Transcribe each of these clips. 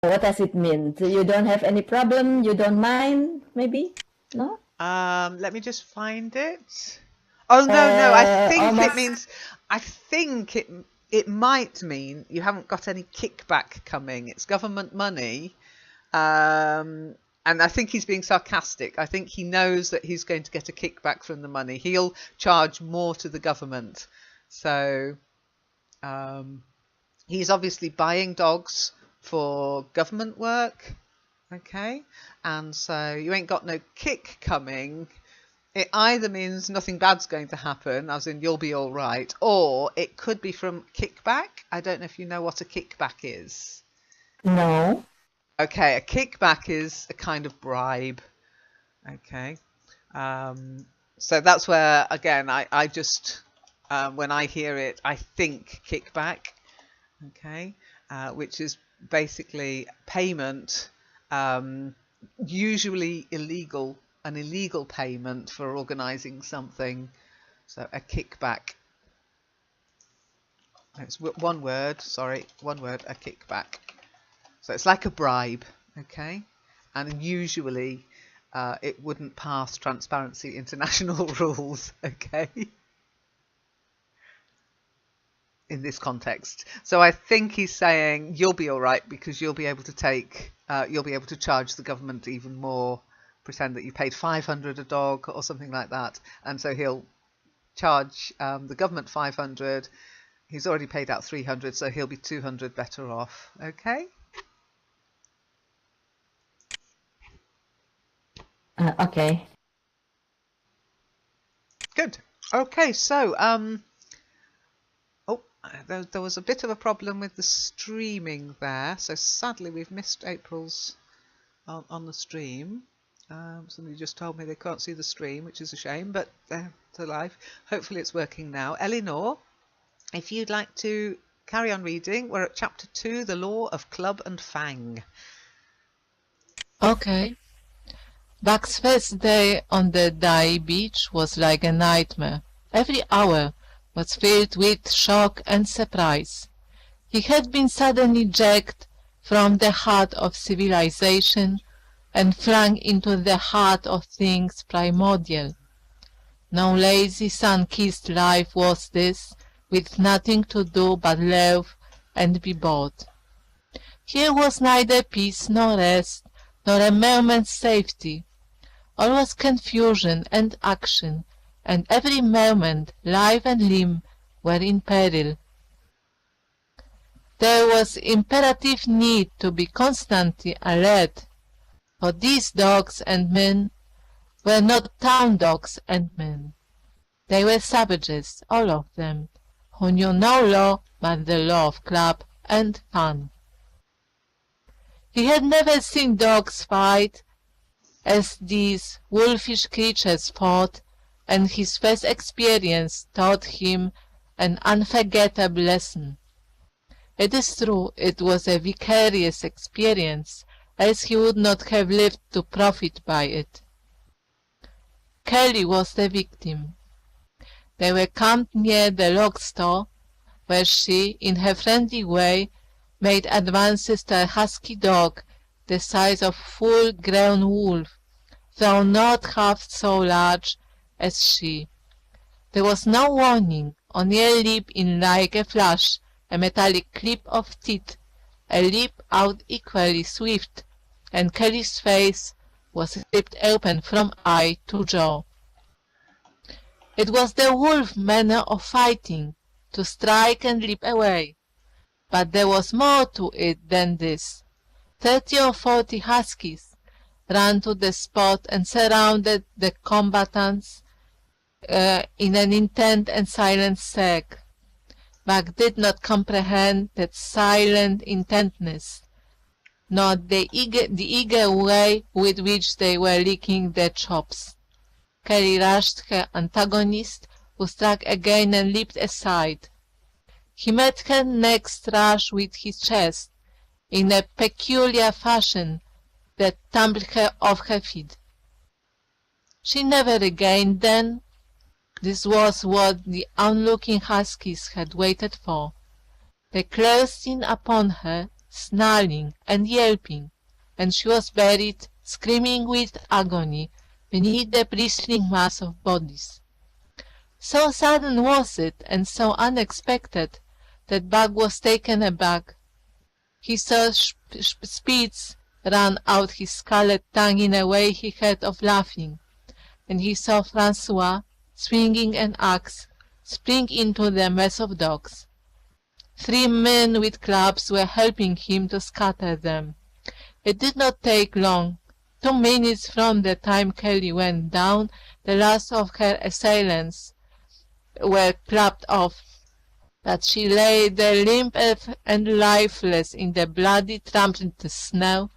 What does it mean? So you don't have any problem? You don't mind? Maybe? No? Let me just find it. Oh no, I think it means. I think it might mean you haven't got any kickback coming. It's government money, and I think he's being sarcastic. I think he knows that he's going to get a kickback from the money. He'll charge more to the government. So he's obviously buying dogs for government work. Okay, and so you ain't got no kick coming. It either means nothing bad's going to happen, as in you'll be all right, or it could be from kickback. I don't know if you know what a kickback is. No. Okay, a kickback is a kind of bribe. Okay, so that's where, again, I just, when I hear it, I think kickback. Okay, which is basically payment, usually illegal. An illegal payment for organising something, so a kickback. It's one word, a kickback. So it's like a bribe, okay? And usually it wouldn't pass Transparency International rules, okay? In this context. So I think he's saying you'll be all right because you'll be able to charge the government even more. Pretend that you paid 500 a dog or something like that, and so he'll charge the government 500. He's already paid out 300, so he'll be 200 better off. Okay. Okay. Good. Okay, so there was a bit of a problem with the streaming there, so sadly we've missed April's on the stream. Somebody just told me they can't see the stream, which is a shame, but it's alive. Hopefully it's working now. Eleanor, if you'd like to carry on reading, we're at chapter 2, The Law of Club and Fang. Okay. Buck's first day on the Dai beach was like a nightmare. Every hour was filled with shock and surprise. He had been suddenly jerked from the heart of civilization and flung into the heart of things primordial. No lazy, sun-kissed life was this, with nothing to do but love and be bored. Here was neither peace nor rest, nor a moment's safety. All was confusion and action, and every moment life and limb were in peril. There was imperative need to be constantly alert, for these dogs and men were not town dogs and men. They were savages, all of them, who knew no law but the law of club and fun. He had never seen dogs fight as these wolfish creatures fought, and his first experience taught him an unforgettable lesson. It is true it was a vicarious experience, else he would not have lived to profit by it. Kelly was the victim. They were camped near the log store, where she, in her friendly way, made advances to a husky dog the size of full-grown wolf, though not half so large as she. There was no warning, only a leap in like a flash, a metallic clip of teeth, a leap out equally swift, and Kelly's face was ripped open from eye to jaw. It was the wolf manner of fighting, to strike and leap away. But there was more to it than this. 30 or 40 huskies ran to the spot and surrounded the combatants in an intent and silent circle. Buck did not comprehend that silent intentness, nor the eager way with which they were licking their chops. Kelly rushed her antagonist, who struck again and leaped aside. He met her next rush with his chest, in a peculiar fashion that tumbled her off her feet. She never regained then. This was what the onlooking huskies had waited for. They closed in upon her, snarling and yelping, and she was buried, screaming with agony, beneath the bristling mass of bodies. So sudden was it, and so unexpected, that Bug was taken aback. He saw Spitz run out his scarlet tongue in a way he had of laughing, and he saw Francois, swinging an axe, spring into the mass of dogs. 3 men with clubs were helping him to scatter them. It did not take long. 2 minutes from the time Kelly went down, the last of her assailants were clapped off, but she lay there limp and lifeless in the bloody trampled snow,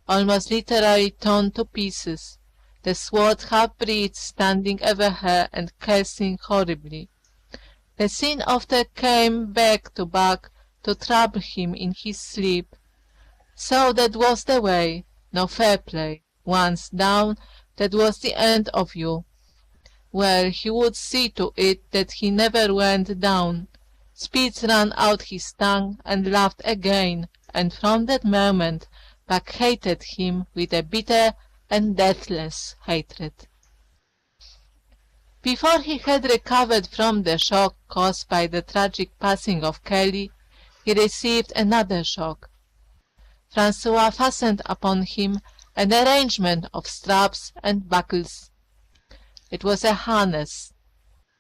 almost literally torn to pieces, the swart half-breed standing over her and cursing horribly. The scene often came back to Buck to trouble him in his sleep. So that was the way. No fair play. Once down, that was the end of you. Well, he would see to it that he never went down. Spitz ran out his tongue and laughed again, and from that moment Buck hated him with a bitter and deathless hatred. Before he had recovered from the shock caused by the tragic passing of Kelly, he received another shock. Francois fastened upon him an arrangement of straps and buckles. It was a harness,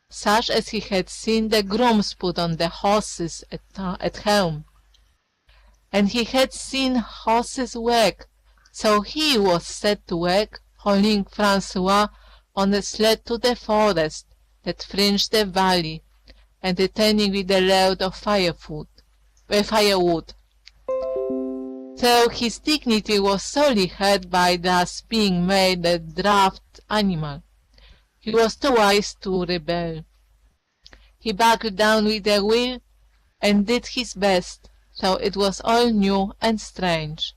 such as he had seen the grooms put on the horses at home. And he had seen horses work, so he was set to work, hauling Francois on a sled to the forest that fringed the valley, and returning with a load of firewood. So his dignity was sorely hurt by thus being made a draft animal. He was too wise to rebel. He buckled down with a will and did his best, though it was all new and strange.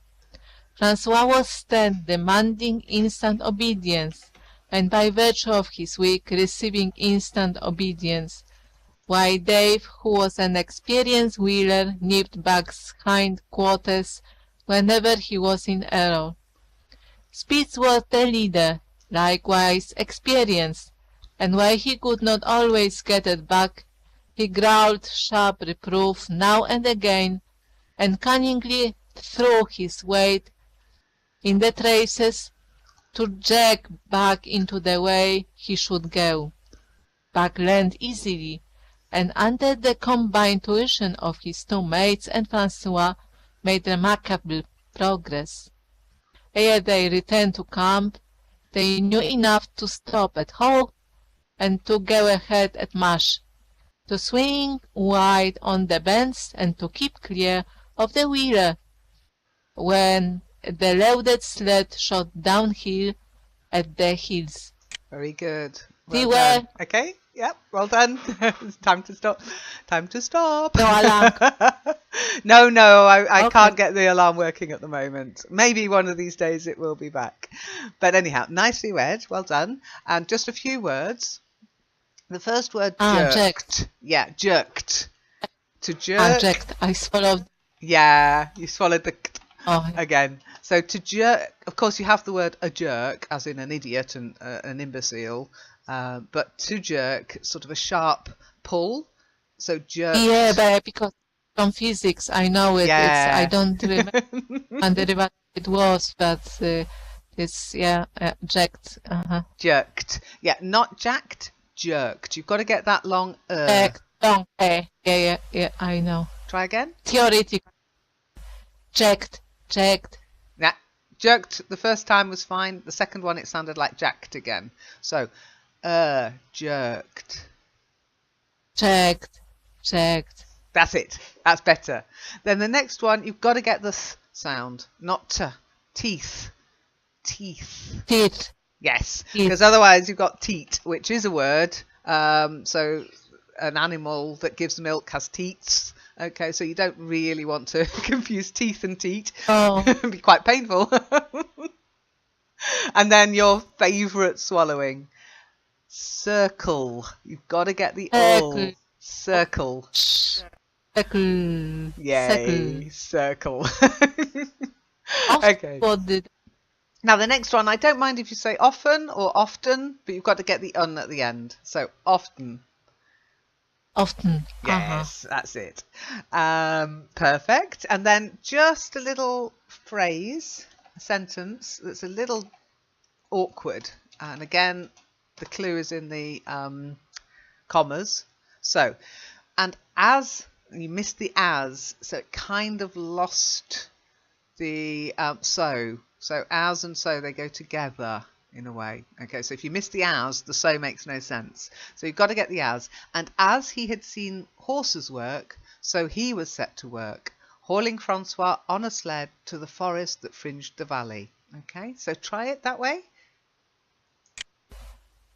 Francois was stern, demanding instant obedience, and by virtue of his wig receiving instant obedience, while Dave, who was an experienced wheeler, nipped Buck's hind quarters whenever he was in error. Spitz was the leader, likewise experienced, and while he could not always get at Buck, he growled sharp reproof now and again, and cunningly threw his weight in the traces to jerk Buck into the way he should go. Buck learned easily, and under the combined tuition of his 2 mates and Francois made remarkable progress. Ere they returned to camp, they knew enough to stop at halt and to go ahead at march, to swing wide on the bends and to keep clear of the wheeler when the loaded sled shot downhill at their heels. Very good. They Well were... done. Okay, yep, well done. It's time to stop. Time to stop. No alarm. No, I Okay. can't get the alarm working at the moment. Maybe one of these days it will be back. But anyhow, nicely read. Well done. And just a few words. The first word, jerked. Jerked. Yeah, jerked. To jerk. Jerked. I swallowed. Yeah, you swallowed the Oh, again. So to jerk, of course, you have the word a jerk, as in an idiot and an imbecile. But to jerk, sort of a sharp pull. So jerk. yeah, but because from physics I know it. Yeah. It's, I don't remember what it was, but it's jerked. Jerked. Yeah, not jacked, jerked. You've got to get that long. Jerked. Long. Yeah. I know. Try again. Theoretical. Jerked. Yeah, jerked the first time was fine. The second one, it sounded like jacked again. So, jerked. Jerked. That's it. That's better. Then the next one, you've got to get the th sound, not t. Teeth. Teeth. Yes, Teeth. because otherwise you've got teat, which is a word. So an animal that gives milk has teats. Okay, so you don't really want to confuse teeth and teat. Oh. It'd be quite painful. And then your favourite swallowing. Circle. You've got to get the Circle. Circle. Circle. Yay, circle. Oft Okay. for the Now the next one, I don't mind if you say often or often, but you've got to get the "un" at the end. So often. often. Yes, that's it. Perfect. And then just a little phrase, a sentence that's a little awkward. And again, the clue is in the commas. So, and as, you missed the as, so it kind of lost the so. So as and so, they go together in a way. Okay, so if you miss the as, the so makes no sense. So you've got to get the as. And as he had seen horses work, so he was set to work, hauling Francois on a sled to the forest that fringed the valley. Okay, so try it that way.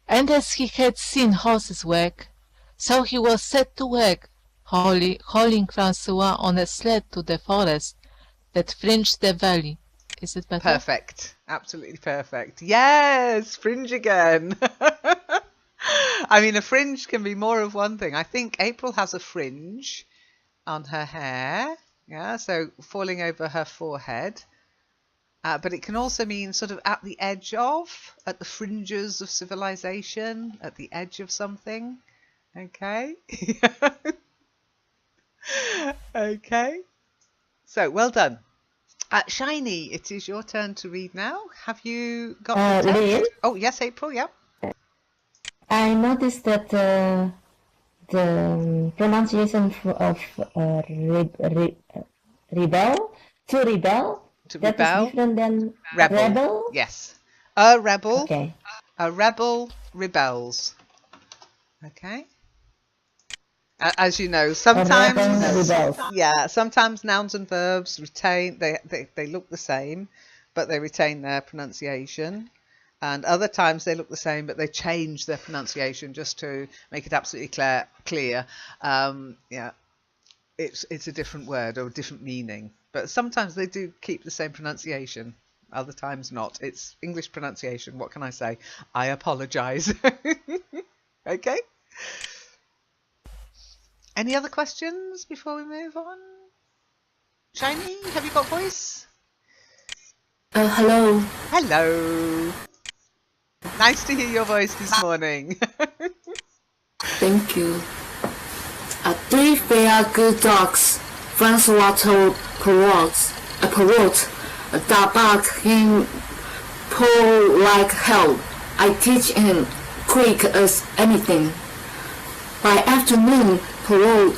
And as he had seen horses work, so he was set to work, hauling Francois on a sled to the forest that fringed the valley. Is it better? Perfect. Absolutely perfect. Yes, fringe again. I mean, a fringe can be more of one thing. I think April has a fringe on her hair. Yeah, so falling over her forehead. But it can also mean sort of at the edge of, at the fringes of civilization, at the edge of something. Okay. Okay. So, well done. Shiny, it is your turn to read now. Have you got the text? Lynn? Oh, yes, April, yeah. I noticed that the pronunciation of rebel, to rebel, To that rebel. is different than Rebel. rebel. Yes. A rebel. Okay. A rebel rebels. Okay. As you know, sometimes rebels. yeah, sometimes nouns and verbs retain they look the same, but they retain their pronunciation. And other times they look the same, but they change their pronunciation just to make it absolutely clear. Yeah, it's a different word or a different meaning. But sometimes they do keep the same pronunciation. Other times not. It's English pronunciation. What can I say? I apologise. Okay. Any other questions before we move on? Shiny, have you got voice? Hello. Hello. Nice to hear your voice this morning. Thank you. Three fair good dogs. Francois told Perrault, that bark him pull like hell. I teach him quick as anything. By afternoon, Perrault,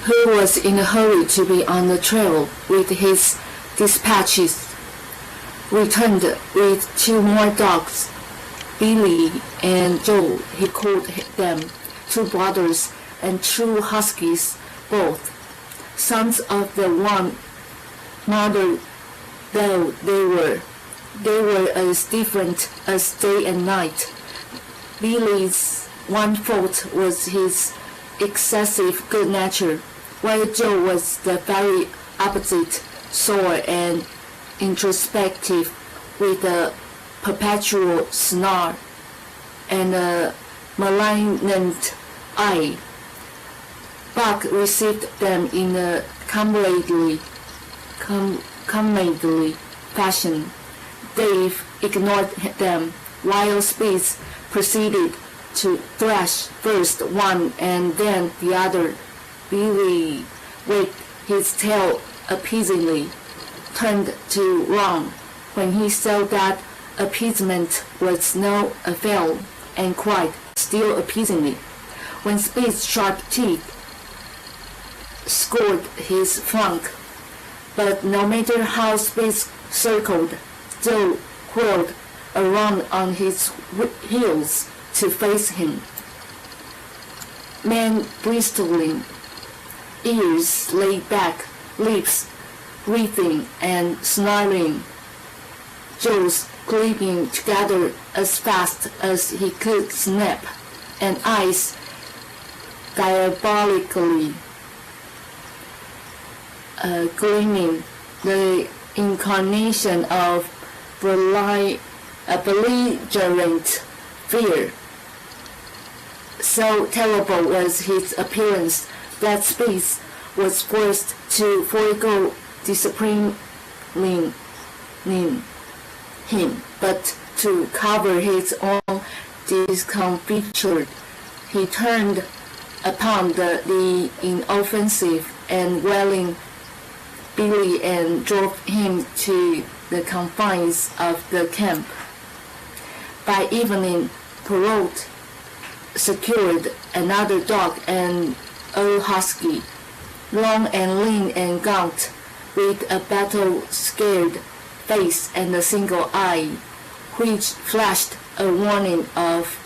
who was in a hurry to be on the trail with his dispatches, returned with two more dogs, Billy and Joe. He called them, two brothers and true huskies, both sons of the one mother, though they were as different as day and night. Billy's one fault was his excessive good nature, while Joe was the very opposite, sour and introspective, with a perpetual snarl and a malignant eye. Buck received them in a comradely fashion. Dave ignored them, while Spitz proceeded to thrash first one and then the other. Billy wagged his tail appeasingly, turned to run when he saw that appeasement was no avail, and cried, still appeasingly, when Spitz's sharp teeth scored his flank. But no matter how Spitz circled, Joe whirled around on his heels to face him. Man bristling, ears laid back, lips writhing and snarling, jaws clipping together as fast as he could snap, and eyes diabolically gleaming, the incarnation of belligerent fear. So terrible was his appearance that Spitz was forced to forego disciplining him, but to cover his own discomfiture, he turned upon the inoffensive and willing Billy and drove him to the confines of the camp. By evening, Perrault secured another dog, an old husky, long and lean and gaunt, with a battle-scared face and a single eye, which flashed a warning of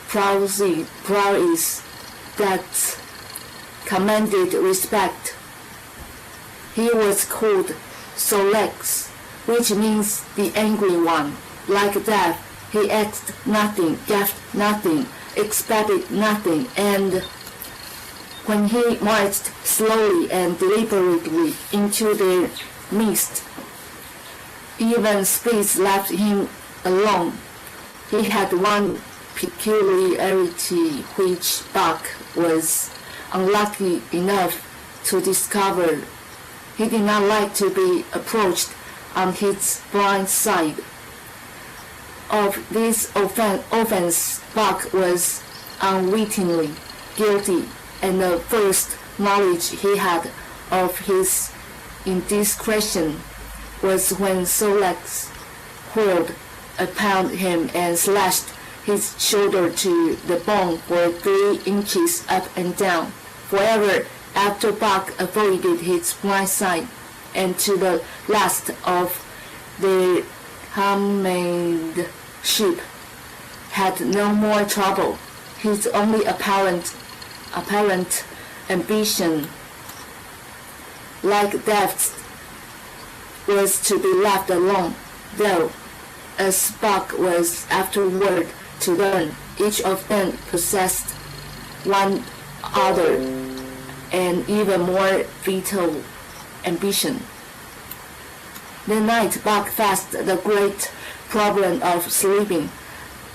prowess that commanded respect. He was called Solex, which means the angry one. Like that, he asked nothing, gasped nothing, expected nothing, and when he marched slowly and deliberately into their midst, even Spitz left him alone. He had one peculiarity which Buck was unlucky enough to discover. He did not like to be approached on his blind side. Of this offense, Buck was unwittingly guilty, and the first knowledge he had of his indiscretion was when Solex whirled upon him and slashed his shoulder to the bone for 3 inches up and down, forever after Buck avoided his blind side, and to the last of their comradeship had no more trouble. His only apparent ambition, like Death's, was to be left alone, though, as Buck was afterward to learn, each of them possessed one other and even more vital ambition. The night Buck faced the great problem of sleeping,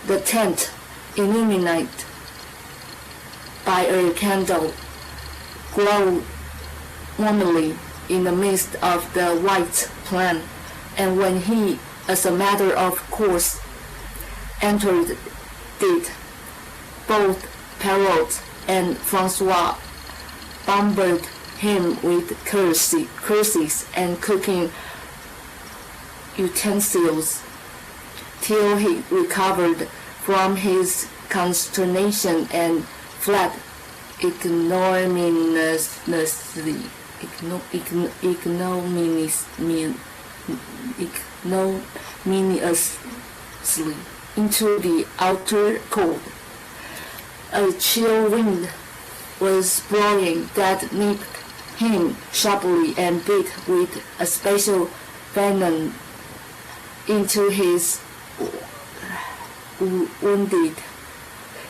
the tent illuminated by a candle glowed warmly in the midst of the white plain, and when he, as a matter of course, entered it, both Perrault and Francois bombarded him with curses and cooking utensils till he recovered from his consternation and fled ignominiously into the outer cold. A chill wind was blowing that nipped him sharply and bit with a special venom into his wounded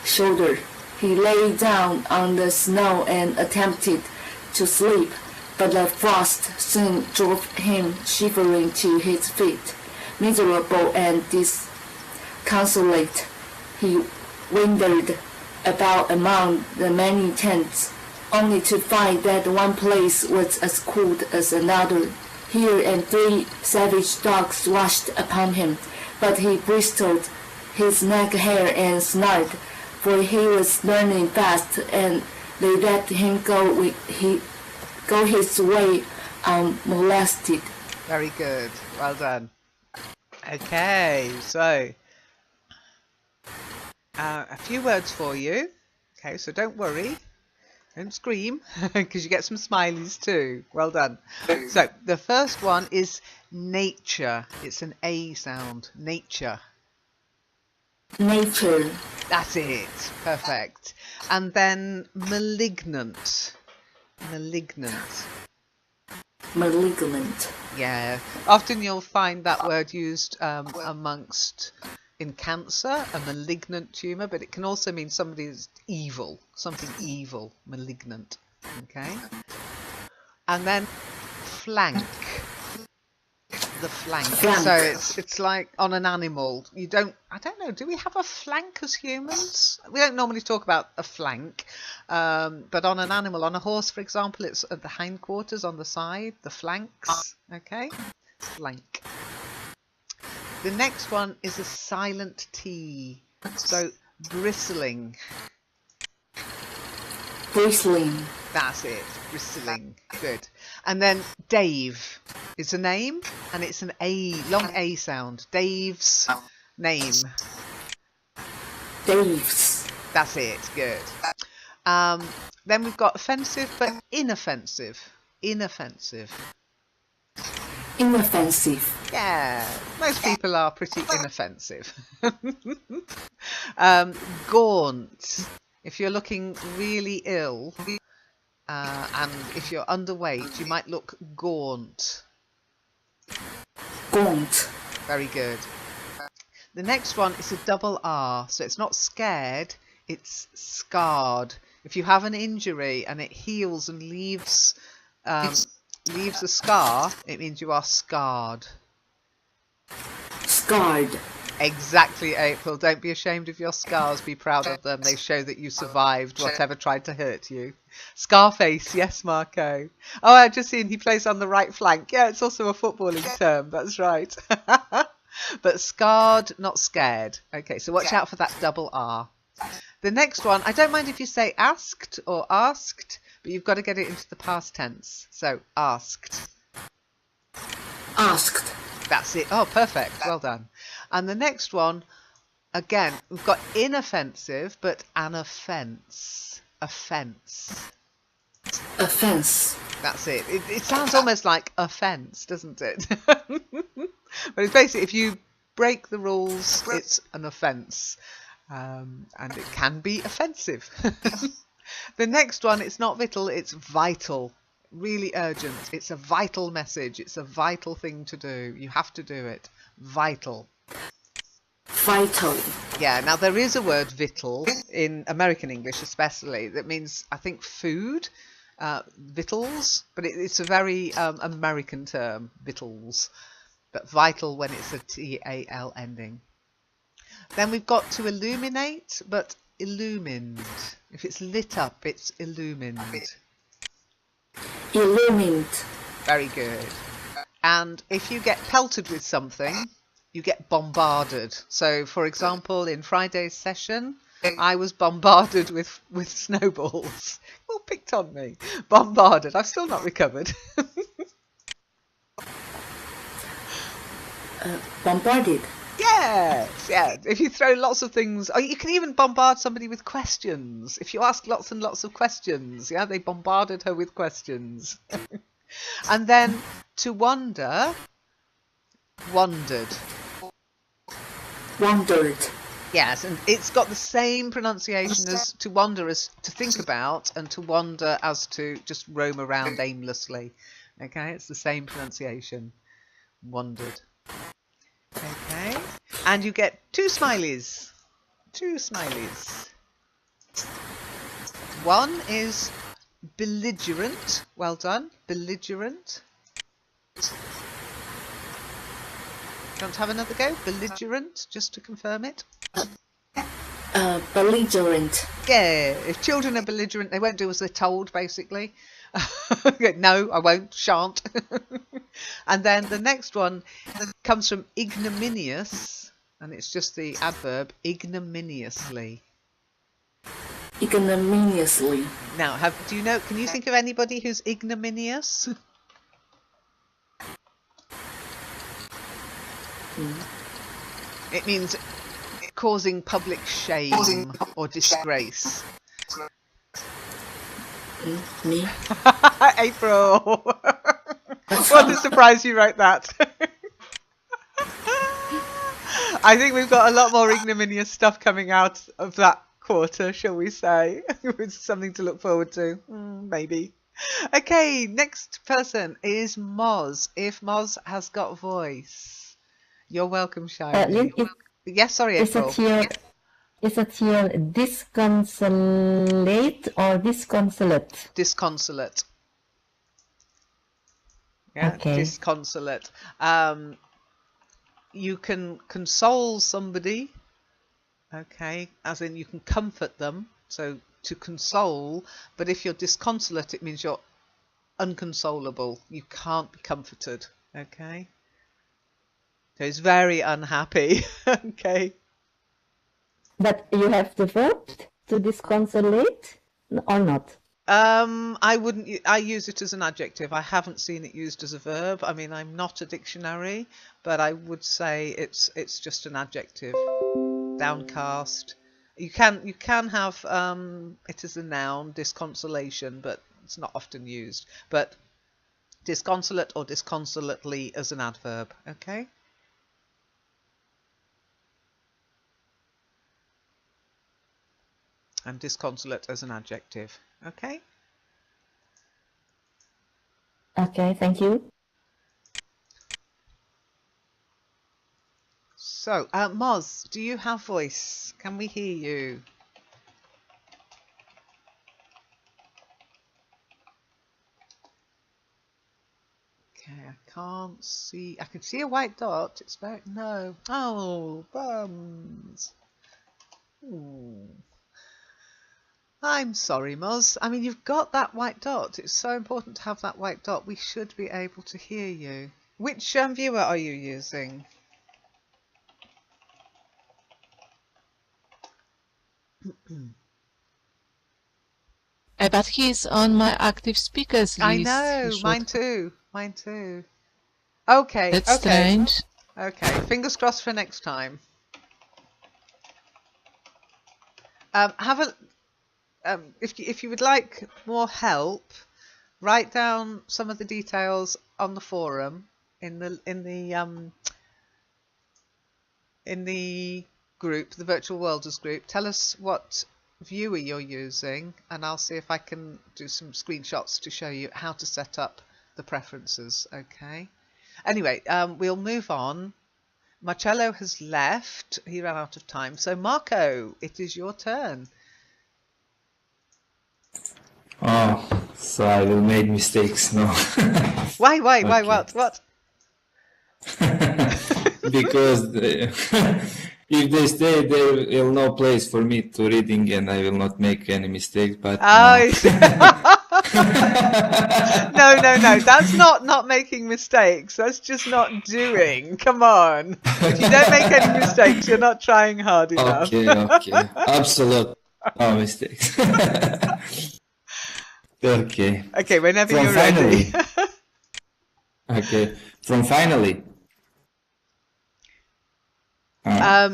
shoulder. He lay down on the snow and attempted to sleep, but the frost soon drove him shivering to his feet. Miserable and disconsolate, he wandered about among the many tents, only to find that one place was as cold as another. Here and 3 savage dogs rushed upon him, but he bristled his neck hair and snarled, for he was learning fast, and they let him go his way unmolested. Very good. Well done. Okay, so a few words for you. Okay, so don't worry. Don't scream, because you get some smileys too. Well done. So the first one is nature. It's an A sound. Nature. Nature. That's it. Perfect. And then malignant. Malignant. Malignant. Yeah. Often you'll find that word used amongst in cancer, a malignant tumour, but it can also mean somebody is evil, something evil, malignant. Okay. And then flank. The flank. Flank. So it's like on an animal. I don't know, do we have a flank as humans? We don't normally talk about a flank. But on an animal, on a horse, for example, it's at the hindquarters on the side, the flanks. Okay? Flank. The next one is a silent T. So bristling. Bristling. That's it. Bristling. Good. And then Dave. It's a name and it's an A, long A sound. Dave's name. Dave's. That's it. Good. Then we've got offensive but inoffensive. Inoffensive. Inoffensive. Yeah, most people are pretty inoffensive. Gaunt. If you're looking really ill and if you're underweight, you might look gaunt. Gaunt. Very good. The next one is a double R, so it's not scared, it's scarred. If you have an injury and it heals and leaves a scar, it means you are scarred. Scarred. Exactly, April. Don't be ashamed of your scars. Be proud of them. They show that you survived whatever tried to hurt you. Scarface, yes, Marco. Oh, I've just seen he plays on the right flank. Yeah, it's also a footballing term. That's right. But scarred, not scared. Okay, so watch out for that double R. The next one, I don't mind if you say asked or asked, but you've got to get it into the past tense. So, asked. Asked. That's it. Oh, perfect. Well done. And the next one, again, we've got inoffensive, but an offence. Offence. Offense. That's it. It sounds almost like offence, doesn't it? But it's basically, if you break the rules, it's an offence. And it can be offensive. The next one, it's not vital, it's vital. Really urgent. It's a vital message. It's a vital thing to do. You have to do it. Vital. Vital. Yeah, now there is a word vital in American English especially that means, I think, food, victuals, but it's a very American term, victuals, but vital when it's a T-A-L ending. Then we've got to illuminate, but illumined. If it's lit up, it's illumined. Illumined. Very good. And if you get pelted with something, you get bombarded. So, for example, in Friday's session, I was bombarded with snowballs. All picked on me. Bombarded. I've still not recovered. Bombarded. Yes, yeah. If you throw lots of things, or you can even bombard somebody with questions. If you ask lots and lots of questions, yeah, they bombarded her with questions. And then to wonder, wondered. Wondered. Yes, and it's got the same pronunciation as to wonder as to think about, and to wander as to just roam around aimlessly. Okay, it's the same pronunciation. Wondered. Okay, and you get two smileys. Two smileys. One is belligerent. Well done. Belligerent. Do you want to have another go? Belligerent, just to confirm it. Belligerent. Yeah, if children are belligerent, they won't do as they're told, basically. No, I won't, shan't. And then the next one comes from ignominious, and it's just the adverb ignominiously. Ignominiously. Now, do you know? Can you think of anybody who's ignominious? It means causing public shame or disgrace. Me? April! What a surprise you wrote that. I think we've got a lot more ignominious stuff coming out of that quarter, shall we say? It's something to look forward to. Maybe. Okay, next person is Moz. If Moz has got voice. You're welcome, Shirley. Yes, sorry, April. Is it here disconsolate or disconsolate? Disconsolate. Yeah, Okay. disconsolate. You can console somebody, okay, as in you can comfort them, so to console, but if you're disconsolate, it means you're unconsolable. You can't be comforted, okay? So he's very unhappy, okay? But you have the verb to disconsolate or not? I use it as an adjective. I haven't seen it used as a verb. I mean, I'm not a dictionary, but I would say it's just an adjective. Downcast. You can have it as a noun, disconsolation, but it's not often used. But disconsolate or disconsolately as an adverb, okay? And disconsolate as an adjective, okay? Okay, thank you. So, Moz, do you have voice? Can we hear you? Okay, I can't see. I can see a white dot. It's very no. Oh, bums. Ooh. I'm sorry, Moz. I mean, you've got that white dot. It's so important to have that white dot. We should be able to hear you. Which viewer are you using? But he's on my active speakers list. I know, mine too. Mine too. Okay. That's okay. strange. Okay. Fingers crossed for next time. If you would like more help, write down some of the details on the forum in the group, the Virtual Worlders group. Tell us what viewer you're using, and I'll see if I can do some screenshots to show you how to set up the preferences. Okay. Anyway, we'll move on. Marcello has left. He ran out of time. So Marco, it is your turn. Oh, so I will make mistakes, no? Why, Okay. what? Because if they stay, there will no place for me to reading, and I will not make any mistakes. But Oh, no, that's not making mistakes. That's just not doing. Come on. If you don't make any mistakes, you're not trying hard enough. Okay, absolute no mistakes. Okay. Okay, whenever From you're finally. ready. Okay, from finally.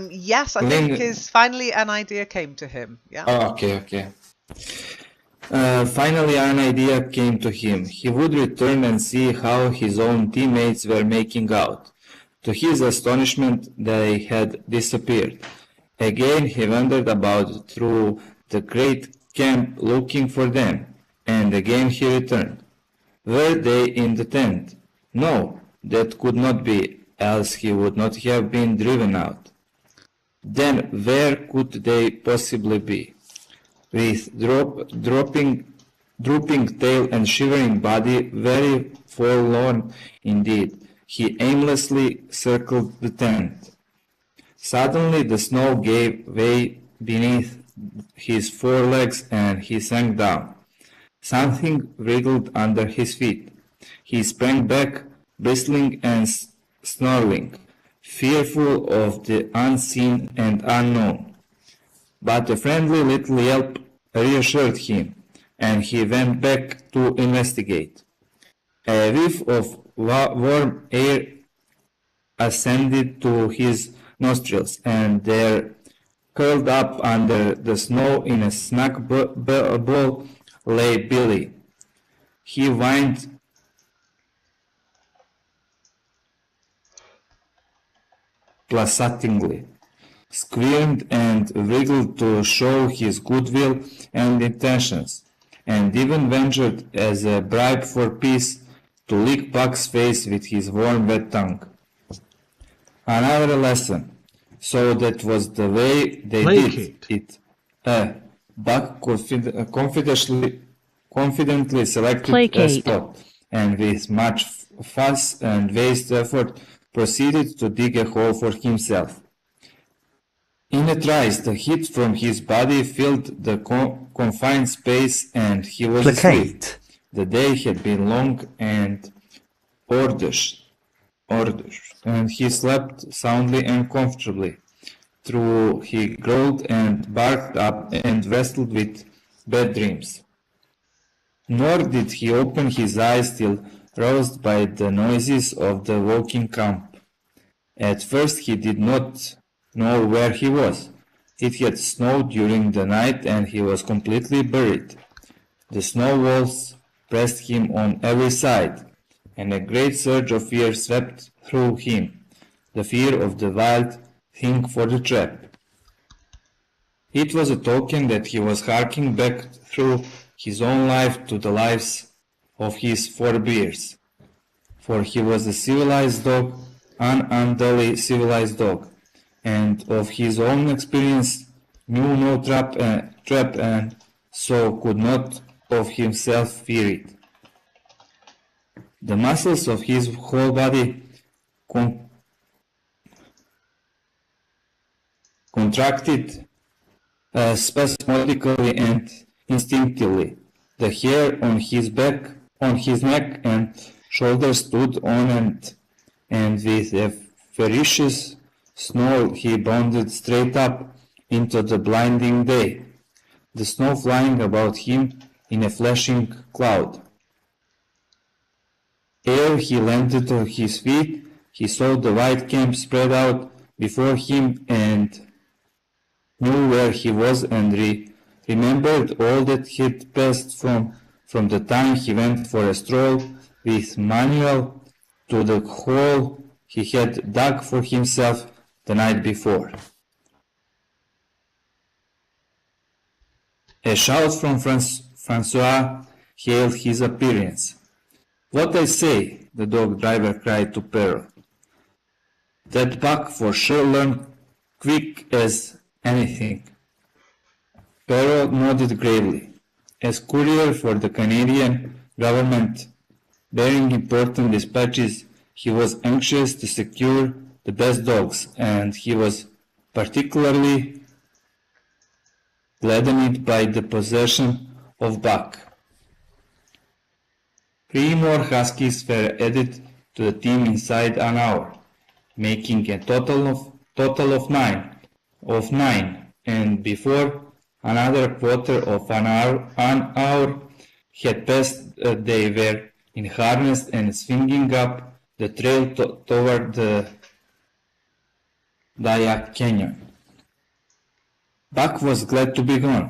Yes, I think his finally an idea came to him. Yeah. Oh, okay. Finally, an idea came to him. He would return and see how his own teammates were making out. To his astonishment, they had disappeared. Again, he wandered about through the great camp looking for them, and again he returned. Were they in the tent? No, that could not be, else he would not have been driven out. Then where could they possibly be? With drooping tail and shivering body, very forlorn indeed, he aimlessly circled the tent. Suddenly the snow gave way beneath his forelegs and he sank down. Something wriggled under his feet. He sprang back, bristling and snarling, fearful of the unseen and unknown. But a friendly little yelp reassured him, and he went back to investigate. A whiff of warm air ascended to his nostrils, and there, curled up under the snow in a snug ball, lay Billy. He whined placatingly, squirmed and wriggled to show his goodwill and intentions, and even ventured as a bribe for peace to lick Buck's face with his warm wet tongue. Another lesson. So that was the way they did it. Buck confidently selected a spot, and with much fuss and waste effort, proceeded to dig a hole for himself. In a trice, the heat from his body filled the confined space, and he was asleep. Placate. The day had been long and arduous, and he slept soundly and comfortably. Through he growled and barked up and wrestled with bad dreams. Nor did he open his eyes till roused by the noises of the walking camp. At first he did not know where he was. It had snowed during the night and he was completely buried. The snow walls pressed him on every side, and a great surge of fear swept through him, the fear of the wild thing for the trap. It was a token that he was harking back through his own life to the lives of his forebears, for he was a civilized dog, an unduly civilized dog, and of his own experience knew no trap and so could not of himself fear it. The muscles of his whole body contracted spasmodically and instinctively. The hair on his back, on his neck and shoulders stood on end, and with a ferocious snarl he bounded straight up into the blinding day, the snow flying about him in a flashing cloud. Ere he landed on his feet, he saw the white camp spread out before him and knew where he was and remembered all that had passed from the time he went for a stroll with Manuel to the hole he had dug for himself the night before. A shout from Francois hailed his appearance. "What I say," the dog driver cried to Perrault. "That buck for sure learned quick as anything." Perrault nodded gravely. As courier for the Canadian government, bearing important dispatches, he was anxious to secure the best dogs, and he was particularly gladdened by the possession of Buck. 3 more huskies were added to the team inside an hour, making a total of nine, and before another quarter of an hour had passed, they were in harness and swinging up the trail toward the Dayak Canyon. Buck was glad to be gone,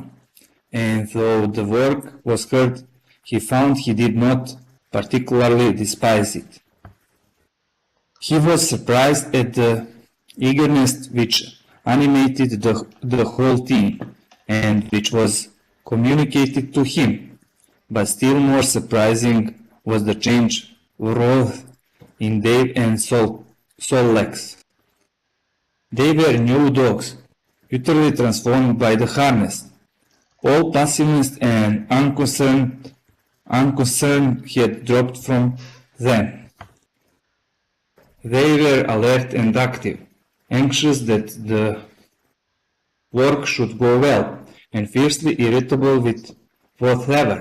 and though the work was hard, he found he did not particularly despise it. He was surprised at the eagerness which animated the whole team, and which was communicated to him, but still more surprising was the change wrought in Dave and Sol Legs. They were new dogs, utterly transformed by the harness. All passiveness and unconcern had dropped from them. They were alert and active, anxious that the work should go well, and fiercely irritable with whatever,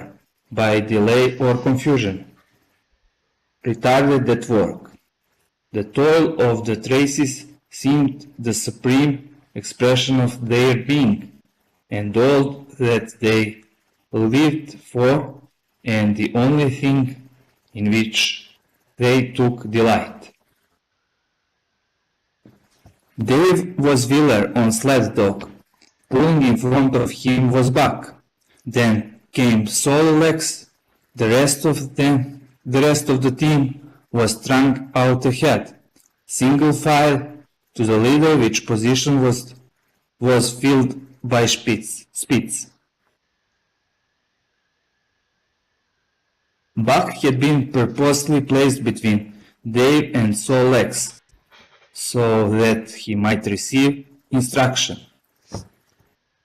by delay or confusion, retarded that work. The toil of the traces seemed the supreme expression of their being, and all that they lived for, and the only thing in which they took delight. Dave was Wheeler on sled dog. Pulling in front of him was Buck. Then came Sol Legs. The rest of the team was strung out ahead, single file to the leader, which position was filled by Spitz. Buck had been purposely placed between Dave and Sol Legs, so that he might receive instruction.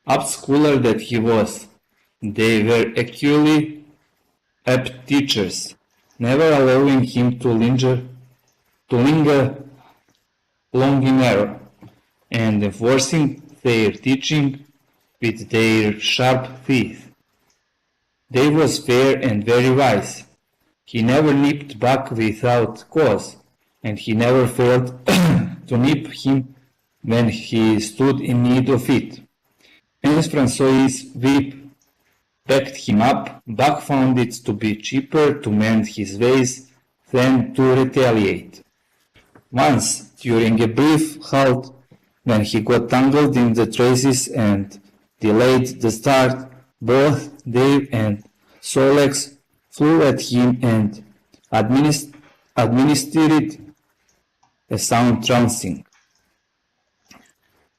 Upschooler that he was, they were equally apt teachers, never allowing him to linger long in error, and enforcing their teaching with their sharp teeth. Dave was fair and very wise. He never nipped back without cause, and he never failed to nip him when he stood in need of it. As Francois' whip backed him up, Buck found it to be cheaper to mend his ways than to retaliate. Once, during a brief halt, when he got tangled in the traces and delayed the start, both Dave and Solex flew at him and administered a sound trouncing.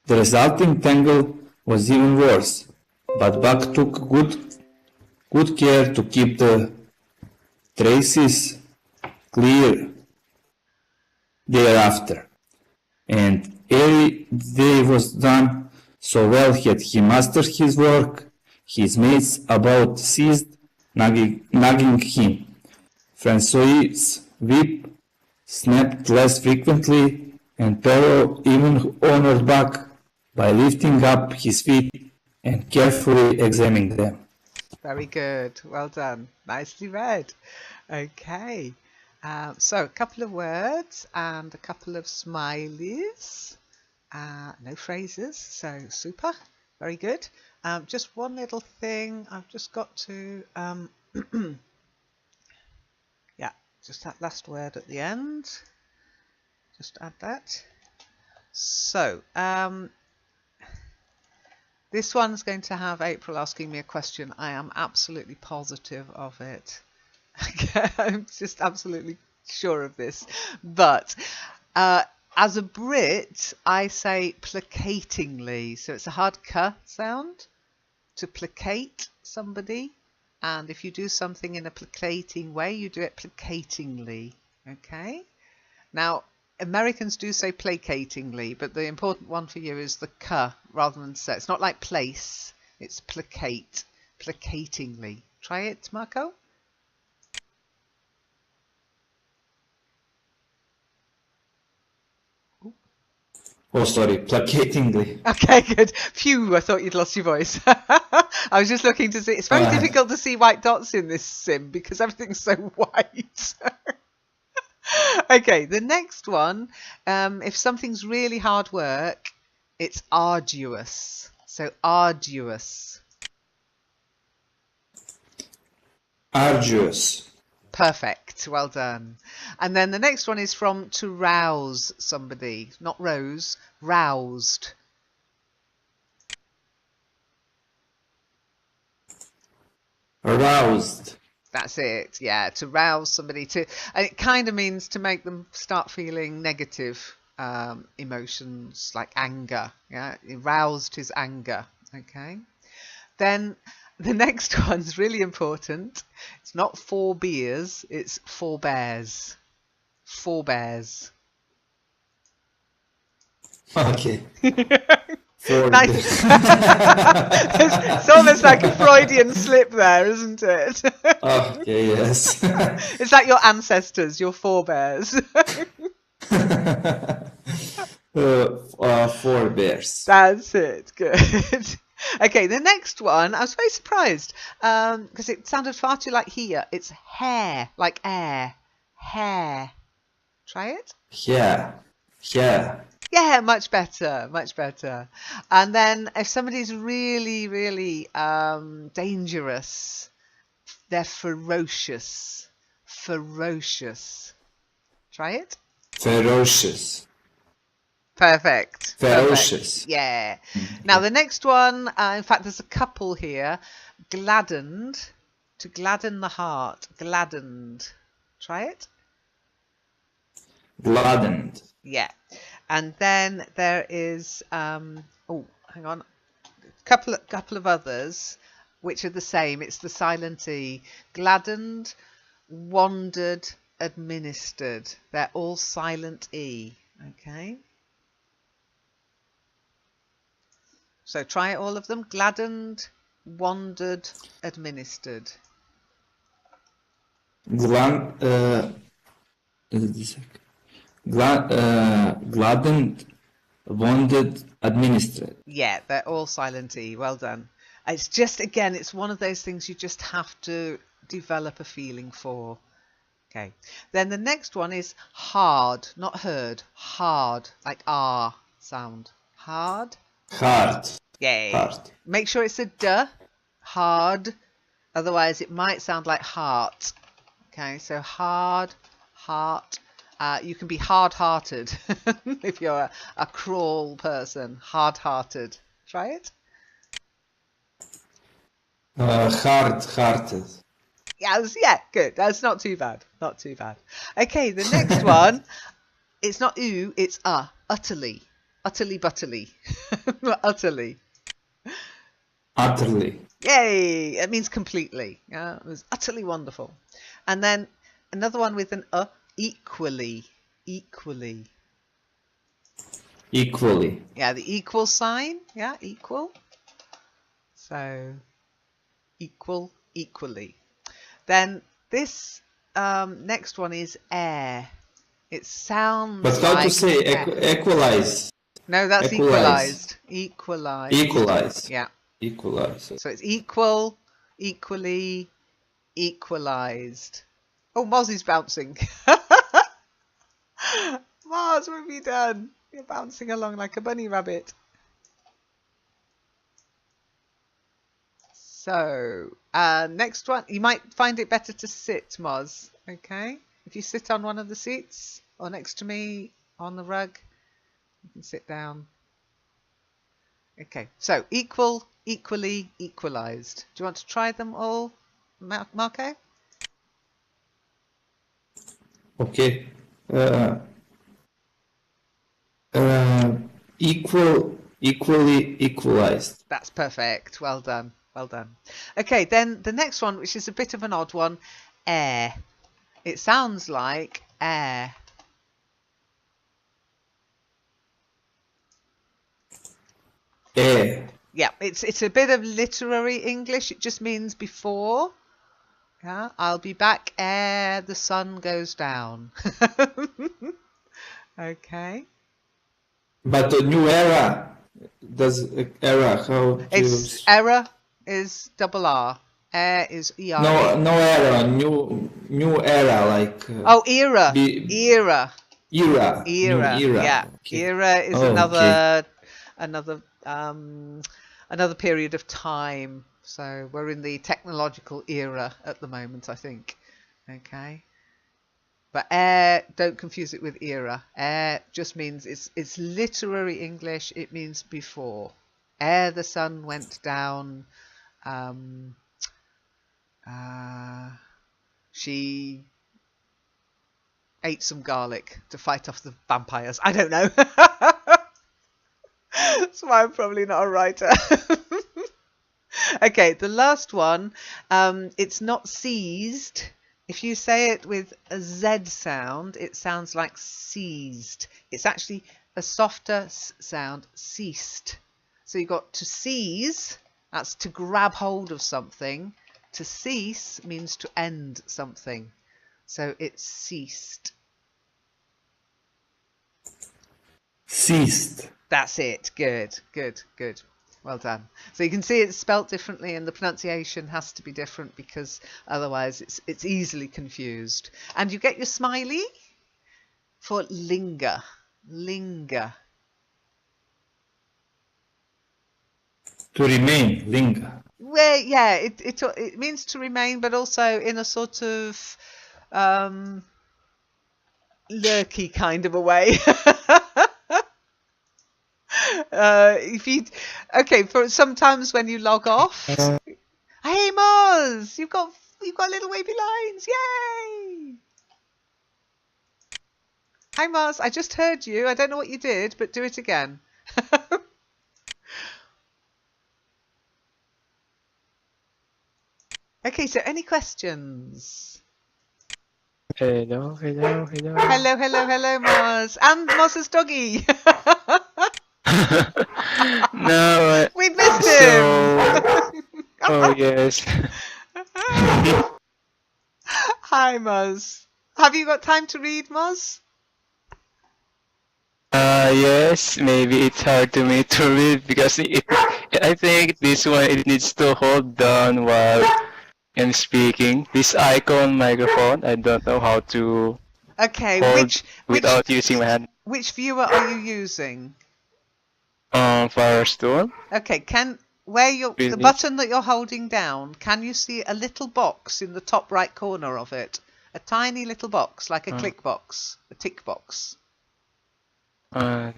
The resulting tangle was even worse, but Buck took good care to keep the traces clear thereafter, and ere the day was done, so well had he mastered his work, his mates about ceased nagging him. Francois' whip snapped less frequently, and Perrault even honored Buck by lifting up his feet and carefully examining them. Very good. Well done. Nicely read. Okay. So a couple of words and a couple of smileys. No phrases. So super. Very good. Just one little thing. I've just got to... yeah, just that last word at the end. Just add that. So... this one's going to have April asking me a question. I am absolutely positive of it. I'm just absolutely sure of this. But as a Brit, I say placatingly. So it's a hard k sound to placate somebody. And if you do something in a placating way, you do it placatingly. Okay? Now, Americans do say placatingly, but the important one for you is the k rather than say. It's not like place, it's placate, placatingly. Try it, Marco. Oh, sorry, placatingly. Okay, good. Phew, I thought you'd lost your voice. I was just looking to see. It's very difficult to see white dots in this sim because everything's so white. Okay, the next one, if something's really hard work, it's arduous. So arduous. Arduous. Perfect. Well done. And then the next one is from to rouse somebody. Not rose, roused. Aroused. That's it. Yeah, to rouse somebody to, and it kind of means to make them start feeling negative emotions like anger. Yeah, it roused his anger. Okay. Then the next one's really important. It's not 4 beers, it's 4 bears. 4 bears. Okay. Nice. It's almost like a Freudian slip there, isn't it? Okay, yes. It's like your ancestors, your forebears. 4 bears. That's it. Good. Okay, the next one, I was very surprised because it sounded far too like here. It's hair, like air. Hair. Try it. Yeah. Yeah. Yeah, much better, much better. And then if somebody's really, really dangerous, they're ferocious. Ferocious. Try it. Ferocious. Perfect. Ferocious. Perfect. Yeah. Now the next one, in fact, there's a couple here. Gladdened. To gladden the heart. Gladdened. Try it. Gladdened. Yeah. And then there is, oh, hang on, couple of others, which are the same. It's the silent E. Gladdened, wandered, administered. They're all silent E. Okay. So try all of them. Gladdened, wandered, administered. Gladdened, wounded, administered. Yeah, they're all silent E. Well done. It's just, again, it's one of those things you just have to develop a feeling for. Okay. Then the next one is hard, not heard. Hard, like R sound. Hard. Hard. Yay. Hard. Make sure it's a D. Hard. Otherwise, it might sound like heart. Okay, so hard, heart. You can be hard-hearted if you're a crawl person. Hard-hearted. Try it. Hard-hearted. Yes, yeah, good. That's not too bad. Not too bad. Okay, the next one, it's not oo, it's utterly. Utterly butterly. Utterly. Utterly. Yay! It means completely. Yeah, it was utterly wonderful. And then another one with an equally. Equally. Equally. Yeah, the equal sign. Yeah, equal. So, equal, equally. Then this next one is air. It sounds But how like to say equalize? No, that's Equalize. equalized. Equalize. Yeah. Equalize. So it's equal, equally, equalized. Oh, Moz is bouncing. Moz, what have you done? You're bouncing along like a bunny rabbit. So, next one. You might find it better to sit, Moz. Okay? If you sit on one of the seats or next to me on the rug, you can sit down. Okay, so equal, equally, equalized. Do you want to try them all, Marco? Okay. Equally equalized. That's perfect. Well done. Well done. Okay, then the next one, which is a bit of an odd one, air. It sounds like air. Air. Yeah, it's a bit of literary English. It just means before. Yeah, I'll be back ere the sun goes down. Okay. But the new era. Does era how It's to? error is double R. Air is ER. No era. New era like. Oh, era. Era. Era. New era. Yeah. Okay. Era is Oh, another period of time. So we're in the technological era at the moment, I think. Okay. But air, don't confuse it with era. Air just means it's literary English. It means before. Ere the sun went down, she ate some garlic to fight off the vampires. I don't know. That's why I'm probably not a writer. Okay, the last one, it's not seized. If you say it with a Z sound, it sounds like seized. It's actually a softer sound, ceased. So you've got to seize, that's to grab hold of something. To cease means to end something. So it's ceased. Ceased. That's it. Good, good, good. Well done. So you can see it's spelt differently and the pronunciation has to be different because otherwise it's easily confused. And you get your smiley for linger. Linger. To remain. Linger. Well, yeah, it means to remain, but also in a sort of lurky kind of a way. For sometimes when you log off, hey Moz, you've got little wavy lines, yay! Hi Moz, I just heard you. I don't know what you did, but do it again. Okay, so any questions? Hello, hello, hello. Hello, hello, hello, Moz, and Moz's doggy. No, We missed him. oh yes. Hi, Hi, Muzz. Have you got time to read, Muzz? Yes, maybe it's hard to me to read because I think this one it needs to hold down while I'm speaking. This icon microphone, I don't know how to Okay, hold which without using my hand. which viewer are you using? Firestone. Okay, the Really? button that you're holding down, can you see a little box in the top right corner of it? A tiny little box, like a click box, a tick box. Uh,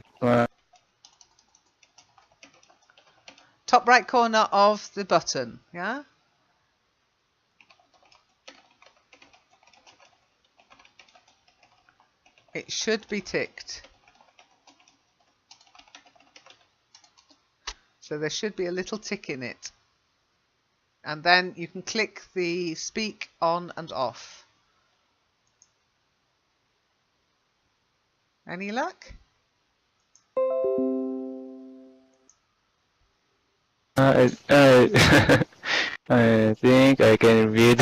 Top right corner of the button, yeah? It should be ticked. So there should be a little tick in it. And then you can click the speak on and off. Any luck? I think I can read.